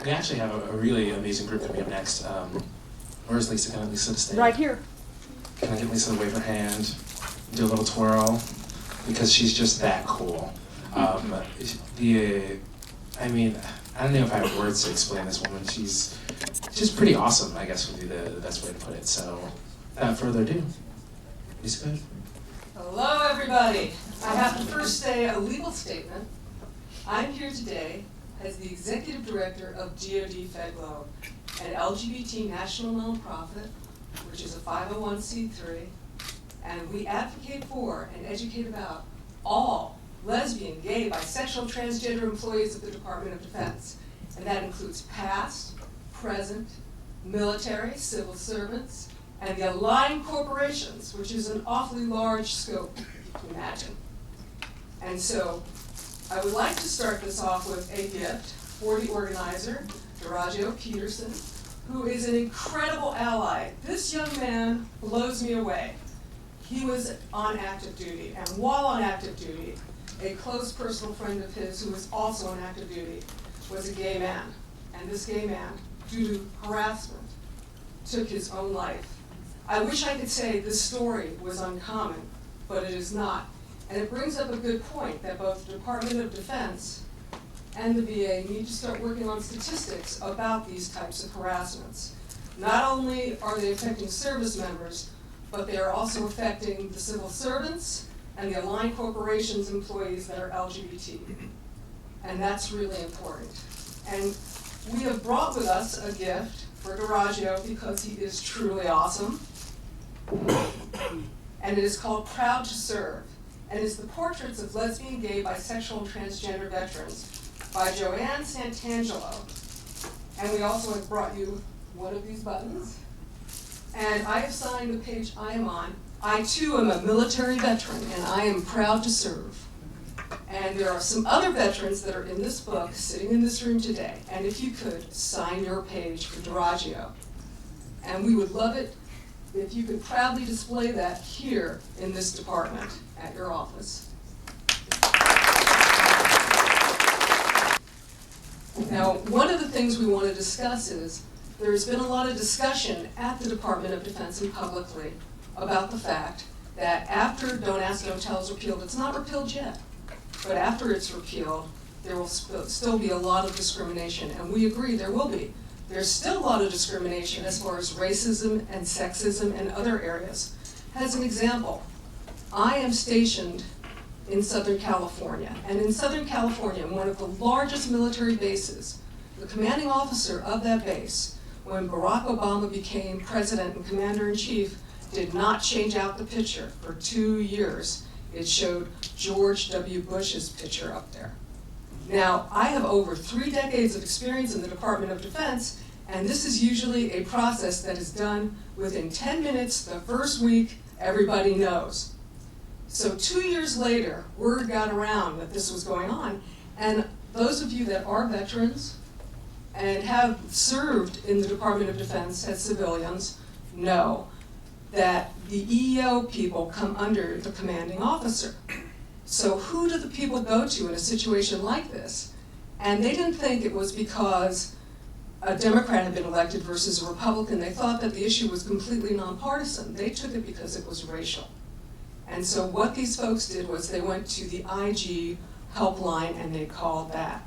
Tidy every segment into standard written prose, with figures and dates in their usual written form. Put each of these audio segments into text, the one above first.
We actually have a really amazing group coming up next. Where's Lisa? Can I get Lisa to stay? Right here. Can I get Lisa to wave her hand, do a little twirl? Because she's just that cool. I mean, I don't know if I have words to explain this woman. She's just pretty awesome, I guess would be the best way to put it. So, without further ado, Lisa, go ahead. Hello, everybody. I have to first say a legal statement. I'm here today as the Executive Director of DoD FedGlobe, an LGBT national nonprofit, which is a 501c3, and we advocate for and educate about all lesbian, gay, bisexual, transgender employees of the Department of Defense. And that includes past, present, military, civil servants, and the aligned corporations, which is an awfully large scope, you can imagine. And so I would like to start this off with a gift for the organizer, Duraggio Peterson, who is an incredible ally. This young man blows me away. He was on active duty, and while on active duty, a close personal friend of his who was also on active duty was a gay man. And this gay man, due to harassment, took his own life. I wish I could say this story was uncommon, but it is not. And it brings up a good point that both the Department of Defense and the VA need to start working on statistics about these types of harassments. Not only are they affecting service members, but they are also affecting the civil servants and the aligned corporations employees that are LGBT. And that's really important. And we have brought with us a gift for Duraggio because he is truly awesome. And it is called Proud to Serve. And it's the portraits of lesbian, gay, bisexual, and transgender veterans by Joanne Santangelo. And we also have brought you one of these buttons. And I have signed the page I am on. I too am a military veteran, and I am proud to serve. And there are some other veterans that are in this book sitting in this room today. And if you could, sign your page for Duraggio. And we would love it if you could proudly display that here in this department at your office. Now, one of the things we want to discuss is there's been a lot of discussion at the Department of Defense and publicly about the fact that after Don't Ask, Don't Tell is repealed, it's not repealed yet, but after it's repealed, there will still be a lot of discrimination, and we agree there will be. There's still a lot of discrimination as far as racism and sexism and other areas. As an example, I am stationed in Southern California, and in Southern California, in one of the largest military bases, the commanding officer of that base, when Barack Obama became president and commander-in-chief, did not change out the picture for 2 years. It showed George W. Bush's picture up there. Now, I have over 3 decades of experience in the Department of Defense, and this is usually a process that is done within 10 minutes the first week. Everybody knows. So 2 years later, word got around that this was going on, and those of you that are veterans and have served in the Department of Defense as civilians know that the EEO people come under the commanding officer. So who do the people go to in a situation like this? And they didn't think it was because a Democrat had been elected versus a Republican. They thought that the issue was completely nonpartisan. They took it because it was racial. And so what these folks did was they went to the IG helpline and they called that.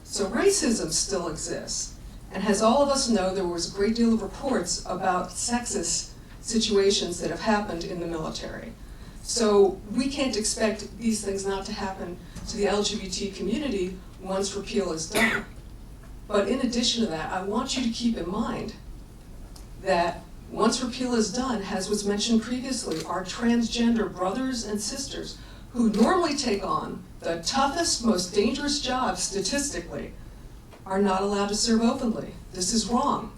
So racism still exists. And as all of us know, there was a great deal of reports about sexist situations that have happened in the military. So we can't expect these things not to happen to the LGBT community once repeal is done. But in addition to that, I want you to keep in mind that once repeal is done, as was mentioned previously, our transgender brothers and sisters who normally take on the toughest, most dangerous jobs statistically are not allowed to serve openly. This is wrong.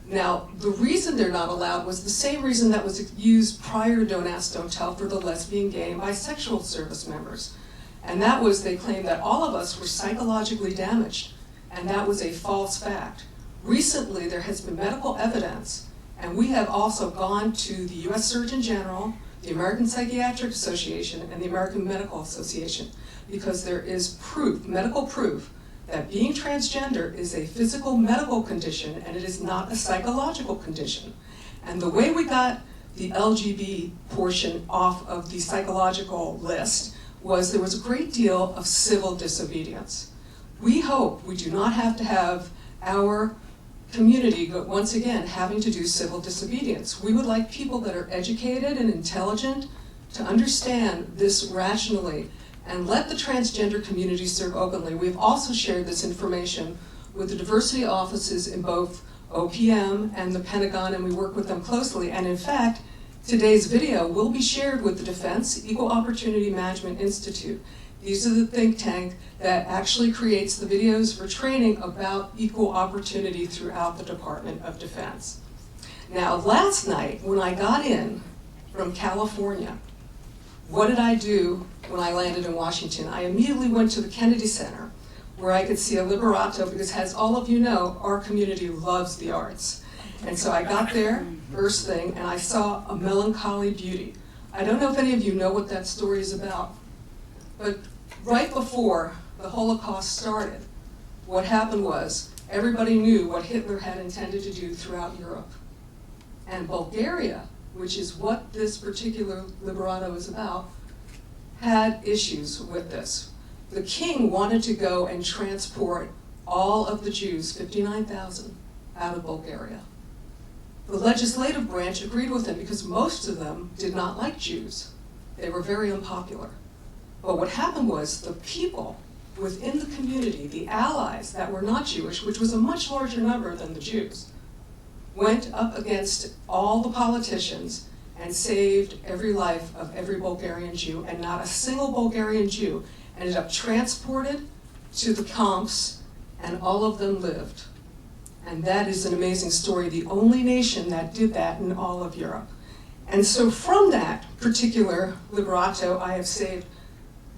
Now, the reason they're not allowed was the same reason that was used prior to Don't Ask, Don't Tell for the lesbian, gay, and bisexual service members. And that was they claimed that all of us were psychologically damaged, and that was a false fact. Recently, there has been medical evidence, and we have also gone to the U.S. Surgeon General, the American Psychiatric Association, and the American Medical Association, because there is proof, medical proof, that being transgender is a physical medical condition and it is not a psychological condition. And the way we got the LGBT portion off of the psychological list was there was a great deal of civil disobedience. We hope we do not have to have our community, but once again, having to do civil disobedience. We would like people that are educated and intelligent to understand this rationally and let the transgender community serve openly. We've also shared this information with the diversity offices in both OPM and the Pentagon, and we work with them closely. And in fact, today's video will be shared with the Defense Equal Opportunity Management Institute. These are the think tank that actually creates the videos for training about equal opportunity throughout the Department of Defense. Now, last night, when I got in from California, what did I do when I landed in Washington? I immediately went to the Kennedy Center, where I could see a liberato, because as all of you know, our community loves the arts. And so I got there, first thing, and I saw A Melancholy Beauty. I don't know if any of you know what that story is about, but right before the Holocaust started, what happened was everybody knew what Hitler had intended to do throughout Europe. And Bulgaria, which is what this particular liberato is about, had issues with this. The king wanted to go and transport all of the Jews, 59,000, out of Bulgaria. The legislative branch agreed with him because most of them did not like Jews. They were very unpopular. But what happened was the people within the community, the allies that were not Jewish, which was a much larger number than the Jews, went up against all the politicians and saved every life of every Bulgarian Jew, and not a single Bulgarian Jew ended up transported to the camps, and all of them lived. And that is an amazing story, the only nation that did that in all of Europe. And so from that particular liberato, I have saved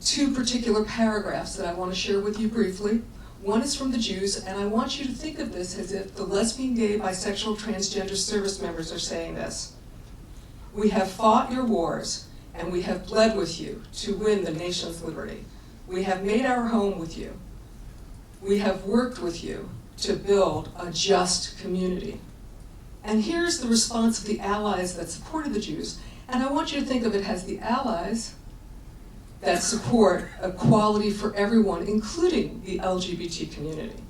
two particular paragraphs that I want to share with you briefly. One is from the Jews, and I want you to think of this as if the lesbian, gay, bisexual, transgender service members are saying this. We have fought your wars, and we have bled with you to win the nation's liberty. We have made our home with you. We have worked with you to build a just community. And here's the response of the allies that supported the Jews. And I want you to think of it as the allies that support equality for everyone, including the LGBT community.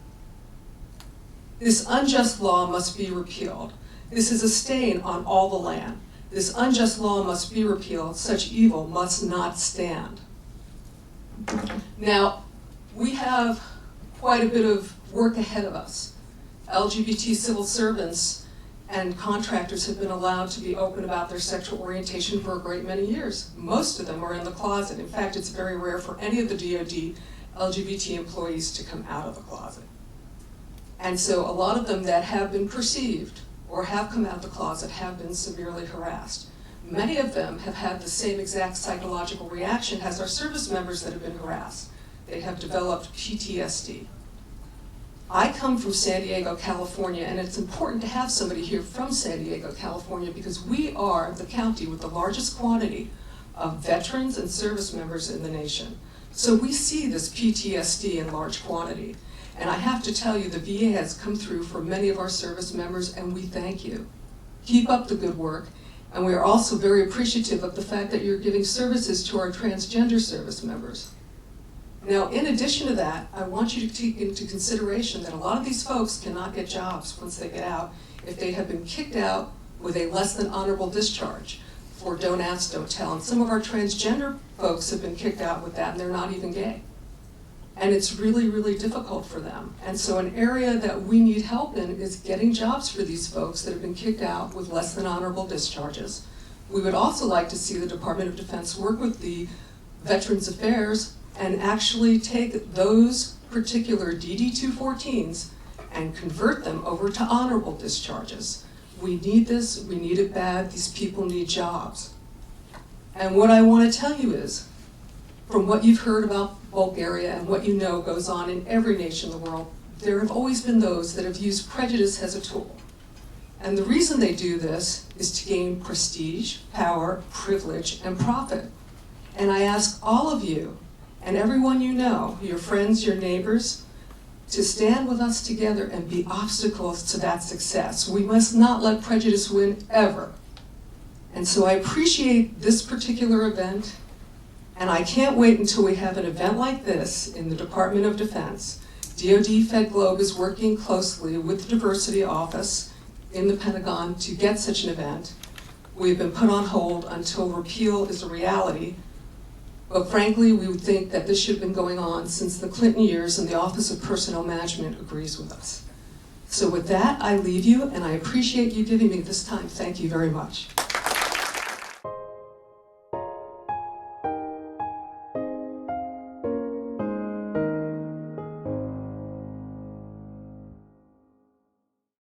This unjust law must be repealed. This is a stain on all the land. This unjust law must be repealed. Such evil must not stand. Now, we have quite a bit of work ahead of us. LGBT civil servants and contractors have been allowed to be open about their sexual orientation for a great many years. Most of them are in the closet. In fact, it's very rare for any of the DoD LGBT employees to come out of the closet. And so a lot of them that have been perceived or have come out of the closet have been severely harassed. Many of them have had the same exact psychological reaction as our service members that have been harassed. They have developed PTSD. I come from San Diego, California, and it's important to have somebody here from San Diego, California, because we are the county with the largest quantity of veterans and service members in the nation. So we see this PTSD in large quantity. And I have to tell you, the VA has come through for many of our service members, and we thank you. Keep up the good work. And we are also very appreciative of the fact that you're giving services to our transgender service members. Now, in addition to that, I want you to take into consideration that a lot of these folks cannot get jobs once they get out if they have been kicked out with a less than honorable discharge for don't ask, don't tell. And some of our transgender folks have been kicked out with that, and they're not even gay. And it's really, really difficult for them. And so an area that we need help in is getting jobs for these folks that have been kicked out with less than honorable discharges. We would also like to see the Department of Defense work with the Veterans Affairs and actually take those particular DD-214s and convert them over to honorable discharges. We need this, we need it bad, these people need jobs. And what I want to tell you is, from what you've heard about Bulgaria and what you know goes on in every nation in the world, there have always been those that have used prejudice as a tool. And the reason they do this is to gain prestige, power, privilege, and profit. And I ask all of you, and everyone you know, your friends, your neighbors, to stand with us together and be obstacles to that success. We must not let prejudice win ever. And so I appreciate this particular event, and I can't wait until we have an event like this in the Department of Defense. DoD Fed Globe is working closely with the Diversity Office in the Pentagon to get such an event. We've been put on hold until repeal is a reality. But frankly, we would think that this should have been going on since the Clinton years, and the Office of Personnel Management agrees with us. So with that, I leave you, and I appreciate you giving me this time. Thank you very much.